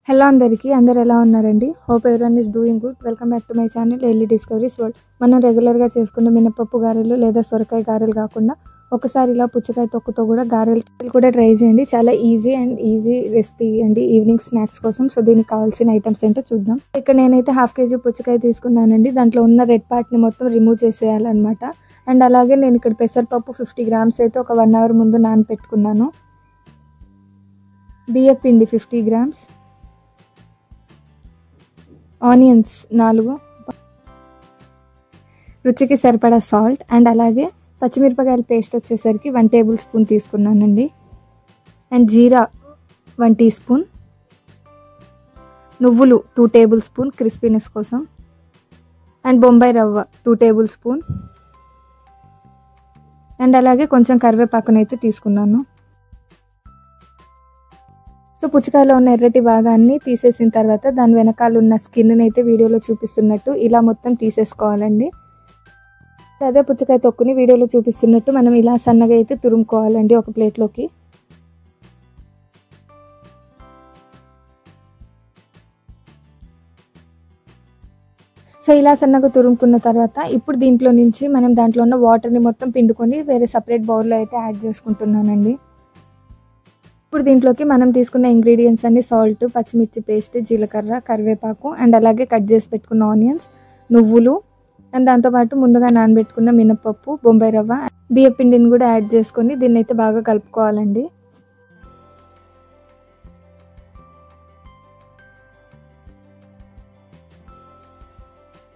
Hello అందరికీ అందరు ఎలా ఉన్నారండి? Hope everyone is doing good. Welcome back to my channel daily discoveries world. మనం రెగ్యులర్గా చేసుకునే మినపప్పు గారెలు లేదా సొరకాయ గారెలు కాకుండా ఒకసారి ఇలా పుచ్చకాయ తొక్కుతో కూడా గారెలు కూడా ట్రై చేయండి. చాలా ఈజీ రెసిపీ అండి ఈవినింగ్ స్నాక్స్ కోసం. సో దీనికి కావాల్సిన ఐటమ్స్ ఏంటో చూద్దాం. ఇక్కడ నేనైతే హాఫ్ కేజీ పుచ్చకాయ తీసుకున్నానండి. దాంట్లో ఉన్న రెడ్ పార్ట్ని మొత్తం రిమూవ్ చేసేయాలన్నమాట. అండ్ అలాగే నేను ఇక్కడ పెసరపప్పు 50 గ్రామ్స్ అయితే ఒక 1 అవర్ ముందు నానపెట్టుకున్నాను. బియ్యం పిండి 50 గ్రామ్స్, ఆనియన్స్ 4, రుచికి సరిపడా సాల్ట్, అండ్ అలాగే పచ్చిమిరపకాయల పేస్ట్ వచ్చేసరికి 1 టేబుల్ స్పూన్ తీసుకున్నానండి. అండ్ జీరా 1 టీ స్పూన్, నువ్వులు 2 టేబుల్ స్పూన్ క్రిస్పీనెస్ కోసం, అండ్ బొంబాయి రవ్వ 2 టేబుల్ స్పూన్, అండ్ అలాగే కొంచెం కరివేపాకునైతే తీసుకున్నాను. సో పుచ్చకాయలో ఉన్న ఎర్రటి భాగాన్ని తీసేసిన తర్వాత దాని వెనకాల ఉన్న స్కిన్ని అయితే వీడియోలో చూపిస్తున్నట్టు ఇలా మొత్తం తీసేసుకోవాలండి. అదే పుచ్చకాయ తొక్కుని వీడియోలో చూపిస్తున్నట్టు మనం ఇలా సన్నగా అయితే తురుముకోవాలండి ఒక ప్లేట్లోకి. సో ఇలా సన్నగా తురుముకున్న తర్వాత ఇప్పుడు దీంట్లో నుంచి మనం దాంట్లో ఉన్న వాటర్ని మొత్తం పిండుకొని వేరే సపరేట్ బౌల్లో అయితే యాడ్ చేసుకుంటున్నానండి. ఇప్పుడు దీంట్లోకి మనం తీసుకున్న ఇంగ్రీడియంట్స్ అన్ని సాల్ట్, పచ్చిమిర్చి పేస్ట్, జీలకర్ర, కరివేపాకు, అండ్ అలాగే కట్ చేసి పెట్టుకున్న ఆనియన్స్, నువ్వులు, అండ్ దాంతోపాటు ముందుగా నానబెట్టుకున్న మినపప్పు, బొంబాయి రవ్వ, బియ్యం పిండిని కూడా యాడ్ చేసుకొని దీన్ని అయితే బాగా కలుపుకోవాలండి.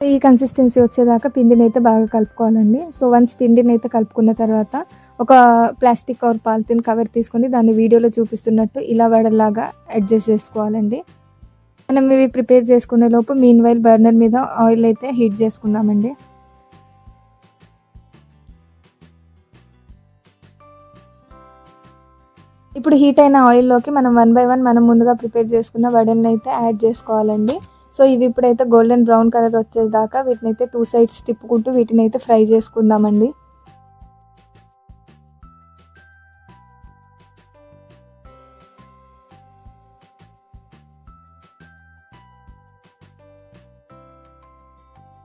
ఈ కన్సిస్టెన్సీ వచ్చేదాకా పిండిని అయితే బాగా కలుపుకోవాలండి. సో వన్స్ పిండిని అయితే కలుపుకున్న తర్వాత ఒక ప్లాస్టిక్ ఆర్ పాలిథిన్ కవర్ తీసుకొని దాన్ని వీడియోలో చూపిస్తున్నట్టు ఇలా వడలాగా అడ్జస్ట్ చేసుకోవాలండి. మనం ఇవి ప్రిపేర్ చేసుకునే లోపు మీన్ వైల్ బర్నర్ మీద ఆయిల్ అయితే హీట్ చేసుకుందామండి. ఇప్పుడు హీట్ అయిన ఆయిల్లోకి మనం 1 by 1 మనం ముందుగా ప్రిపేర్ చేసుకున్న వడల్ని అయితే యాడ్ చేసుకోవాలండి. సో ఇవి ఇప్పుడైతే గోల్డెన్ బ్రౌన్ కలర్ వచ్చేదాకా వీటిని అయితే 2 సైడ్స్ తిప్పుకుంటూ వీటిని అయితే ఫ్రై చేసుకుందామండి.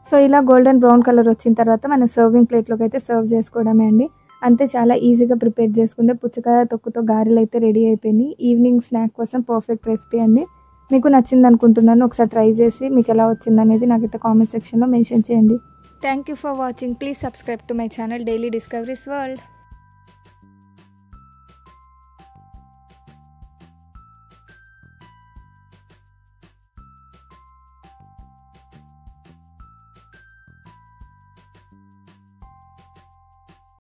సో ఇలా గోల్డెన్ బ్రౌన్ కలర్ వచ్చిన తర్వాత మనం సర్వింగ్ ప్లేట్లోకి అయితే సర్వ్ చేసుకోవడమే అండి. అంతే, చాలా ఈజీగా ప్రిపేర్ చేసుకుంటే పుచ్చకాయ తొక్కుతో గారెలు అయితే రెడీ అయిపోయినాయి. ఈవినింగ్ స్నాక్ కోసం పర్ఫెక్ట్ రెసిపీ అండి. మీకు నచ్చింది అనుకుంటున్నాను. ఒకసారి ట్రై చేసి మీకు ఎలా వచ్చింది అనేది నాకైతే కామెంట్ సెక్షన్లో మెన్షన్ చేయండి. Thank you for watching. Please subscribe to my channel daily discoveries world.